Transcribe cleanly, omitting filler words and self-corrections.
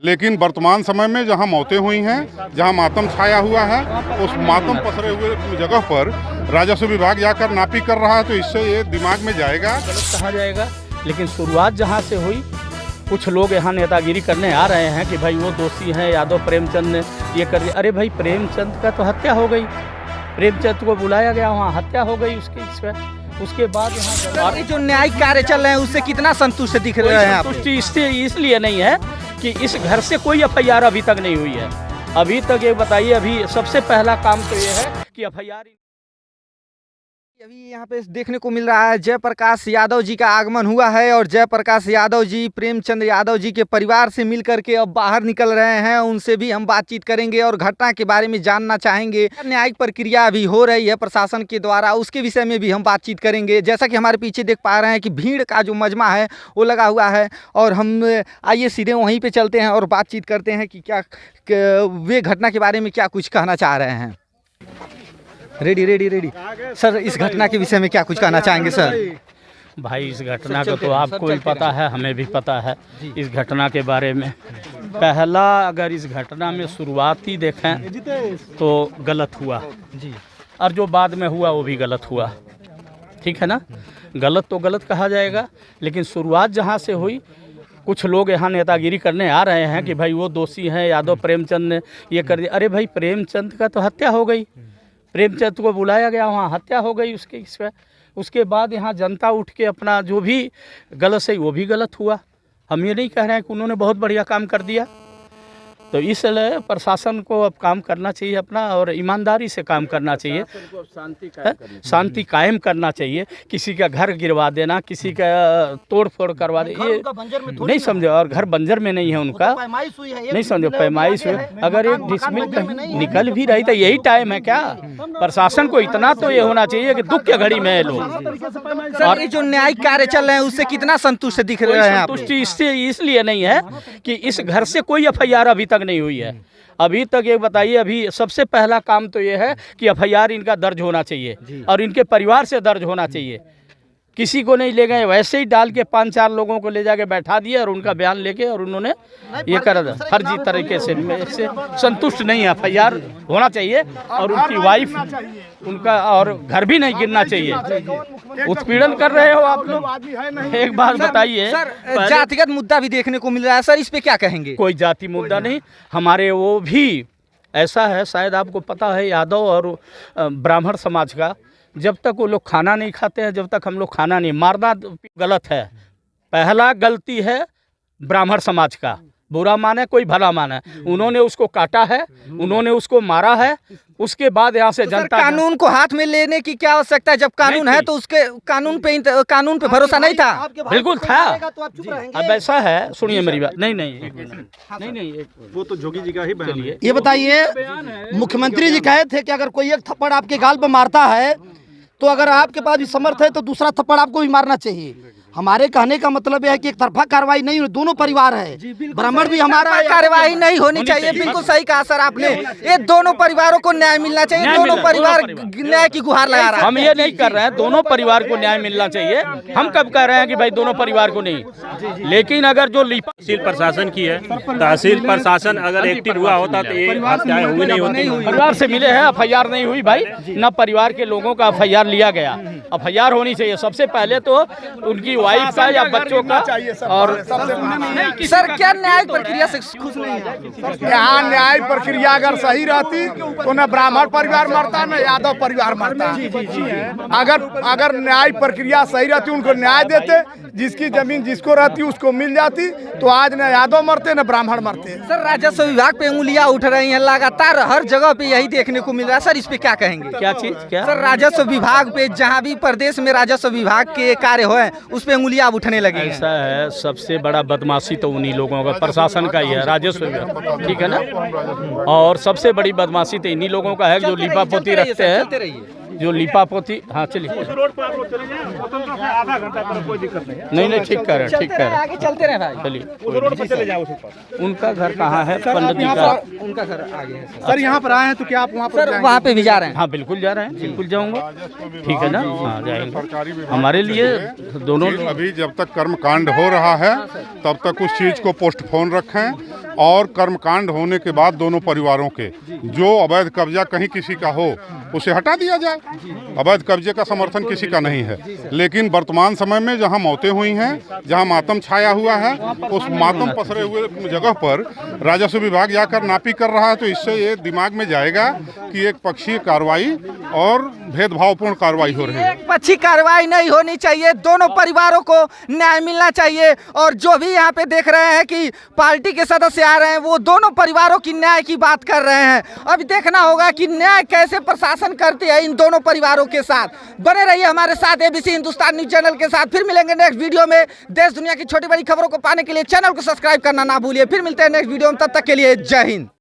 लेकिन वर्तमान समय में जहां मौतें हुई हैं, जहां मातम छाया हुआ है, उस मातम पसरे हुए जगह पर राजस्व विभाग जाकर नापी कर रहा है, तो इससे ये दिमाग में जाएगा, गलत कहा जाएगा। लेकिन शुरुआत जहां से हुई, कुछ लोग यहाँ नेतागिरी करने आ रहे हैं कि भाई वो दोषी हैं, यादव प्रेमचंद ने ये कर दिया। अरे भाई, प्रेमचंद का तो हत्या हो गई, प्रेमचंद को बुलाया गया, वहाँ हत्या हो गई उसके बाद यहाँ जो न्यायिक कार्य चल रहे हैं उससे कितना संतुष्ट दिख रहे हैं आप? संतुष्टि इसलिए नहीं है कि इस घर से कोई एफआईआर अभी तक नहीं हुई है। अभी तक ये बताइए, अभी सबसे पहला काम तो ये है कि एफआईआर। अभी यहाँ पे देखने को मिल रहा है जयप्रकाश यादव जी का आगमन हुआ है और जयप्रकाश यादव जी प्रेमचंद यादव जी के परिवार से मिल करके अब बाहर निकल रहे हैं। उनसे भी हम बातचीत करेंगे और घटना के बारे में जानना चाहेंगे। न्यायिक प्रक्रिया अभी हो रही है प्रशासन के द्वारा, उसके विषय में भी हम बातचीत करेंगे। जैसा कि हमारे पीछे देख पा रहे हैं कि भीड़ का जो मजमा है वो लगा हुआ है और हम आइए सीधे वहीं पर चलते हैं और बातचीत करते हैं कि क्या वे घटना के बारे में क्या कुछ कहना चाह रहे हैं। रेडी सर, इस घटना के विषय में क्या कुछ कहना चाहेंगे सर? भाई, इस घटना का तो आपको भी पता है, हमें भी पता है इस घटना के बारे में। पहला, अगर इस घटना में शुरुआती देखें तो गलत हुआ जी, और जो बाद में हुआ वो भी गलत हुआ, ठीक है ना। गलत तो गलत कहा जाएगा, लेकिन शुरुआत जहाँ से हुई, कुछ लोग यहाँ नेतागिरी करने आ रहे हैं कि भाई वो दोषी हैं, यादव प्रेमचंद ने ये कर दिया। अरे भाई, प्रेमचंद का तो हत्या हो गई, प्रेमचंद को बुलाया गया, वहाँ हत्या हो गई उसके बाद यहाँ जनता उठ के अपना जो भी गलत है वो भी गलत हुआ। हम ये नहीं कह रहे हैं कि उन्होंने बहुत बढ़िया काम कर दिया। तो इसलिए प्रशासन को अब काम करना चाहिए अपना, और ईमानदारी से काम करना चाहिए, शांति कायम करना चाहिए। किसी का घर गिरवा देना, किसी का तोड़ फोड़ करवा दे, ये नहीं समझो। और घर बंजर में नहीं है उनका, नहीं समझो, पैमाइश हुई। अगर एक डिसमिल निकल भी रही तो यही टाइम है क्या? प्रशासन को इतना तो ये होना चाहिए कि दुख के घड़ी में लोग। और जो न्यायिक कार्य चल रहे हैं उससे कितना संतुष्ट दिख रहे हैं? संतुष्टि इसलिए नहीं है कि इस घर से कोई एफआईआर अभी तक नहीं हुई है। अभी तक ये बताइए, अभी सबसे पहला काम तो ये है कि एफआईआर इनका दर्ज होना चाहिए और इनके परिवार से दर्ज होना चाहिए। किसी को नहीं ले गए, वैसे ही डाल के 5-4 लोगों को ले जाके बैठा दिया और उनका बयान लेके और उन्होंने ये कर दिया फर्जी तरीके से। इससे संतुष्ट नहीं है, एफआईआर होना चाहिए और उनकी वाइफ, उनका और घर भी नहीं गिरना चाहिए। उत्पीड़न कर रहे हो आप लोग। एक बात बताइए सर, जातिगत मुद्दा भी देखने को मिल रहा है सर, इस पे क्या कहेंगे? कोई जाति मुद्दा नहीं, हमारे वो भी ऐसा है, शायद आपको पता है, यादव और ब्राह्मण समाज का, जब तक वो लोग खाना नहीं खाते हैं, जब तक हम लोग खाना नहीं, मारना गलत है। पहला गलती है ब्राह्मण समाज का, बुरा माने कोई भला माने, उन्होंने उसको काटा है, उन्होंने उसको मारा है। उसके बाद यहाँ से जनता, कानून को हाथ में लेने की क्या आवश्यकता है? जब कानून है तो उसके कानून पे भरोसा नहीं था? बिल्कुल था। अब ऐसा है, सुनिए मेरी बात। नहीं, वो तो जोगी जी का ही बयान है। ये बताइए, मुख्यमंत्री जी कहे थे कि अगर कोई एक थप्पड़ आपके गाल पे मारता है तो अगर आपके पास भी समर्थ है तो दूसरा थप्पड़ आपको भी मारना चाहिए। हमारे कहने का मतलब यह है कि एक तरफा कार्रवाई नहीं, दोनों परिवार है, ब्राह्मण भी हमारा है। कार्रवाई नहीं होनी चाहिए, बिल्कुल सही कहा सर आपने। ये दोनों परिवारों को न्याय मिलना चाहिए, दोनों परिवार न्याय की गुहार लगा रहा है। हम ये नहीं कर रहे हैं, दोनों परिवार को न्याय मिलना चाहिए। हम कब कह रहे हैं कि भाई दोनों परिवार को नहीं, लेकिन अगर जो तहसील प्रशासन की है, तहसील प्रशासन अगर एक्टिव हुआ होता तो ये हत्याएं हुई नहीं होती। परिवार से मिले हैं, एफआईआर नहीं हुई भाई, न परिवार के लोगों का एफआईआर लिया गया। एफआईआर होनी चाहिए सबसे पहले तो उनकी वाइफ का या बच्चों का। और सर, क्या न्यायिक प्रक्रिया से खुश नहीं है? यहाँ न्यायिक प्रक्रिया अगर सही रहती तो न ब्राह्मण परिवार मरता न यादव परिवार मरता। अगर न्यायिक प्रक्रिया सही रहती, उनको न्याय देते, जिसकी जमीन जिसको रहती उसको मिल जाती, तो आज न यादव मरते न ब्राह्मण मरते। सर, राजस्व विभाग पे उंगलियां उठ रही हैं लगातार, हर जगह पे यही देखने को मिल रहा है। सर, इस पे क्या कहेंगे? क्या चीज? क्या सर, राजस्व विभाग पे जहाँ भी प्रदेश में राजस्व विभाग के कार्य हो उस पे उंगलियां उठने लगी। ऐसा है, सबसे बड़ा बदमाशी तो उन्हीं लोगों का, प्रशासन का ही है, राजस्व विभाग, ठीक है ना। और सबसे बड़ी बदमाशी तो इन्हीं लोगों का है जो लिपा पोती रखते हैं, जो लिपा पोती। हाँ चलिए, नहीं ठीक कर रहे, ठीक कर रहे, आगे चलते रहे भाई, चलिए। उनका घर कहाँ है? पंडित जी का उनका घर आगे है सर। यहाँ पर आए हैं तो क्या आप वहाँ पर वहाँ पे भी जा रहे हैं? हाँ बिल्कुल जा रहे हैं, बिल्कुल जाऊँगा, ठीक है ना। हाँ जाएंगे, हमारे लिए दोनों। अभी जब तक कर्म कांड हो रहा है तब तक उस चीज को पोस्टपोन रखें, और कर्मकांड होने के बाद दोनों परिवारों के जो अवैध कब्जा कहीं किसी का हो उसे हटा दिया जाए। अवैध कब्जे का समर्थन किसी का नहीं है, लेकिन वर्तमान समय में जहां मौतें हुई हैं, जहां मातम छाया हुआ है, उस मातम पसरे हुए जगह पर राजस्व विभाग जाकर नापी कर रहा है। तो इससे ये दिमाग में जाएगा कि एक पक्षीय कार्रवाई और भेदभावपूर्ण कार्रवाई हो रही है। एक पक्षी कार्रवाई नहीं होनी चाहिए, दोनों परिवारों को न्याय मिलना चाहिए। और जो भी यहाँ पे देख रहे हैं कि पार्टी के सदस्य आ रहे हैं, वो दोनों परिवारों की न्याय की बात कर रहे हैं। अब देखना होगा कि न्याय कैसे प्रशासन करती है इन दोनों परिवारों के साथ। बने रहिए हमारे साथ एबीसी हिंदुस्तान न्यूज चैनल के साथ। फिर मिलेंगे नेक्स्ट वीडियो में। देश दुनिया की छोटी बड़ी खबरों को पाने के लिए चैनल को सब्सक्राइब करना ना भूलिए। फिर मिलते हैं नेक्स्ट वीडियो में, तब तक के लिए जय हिंद।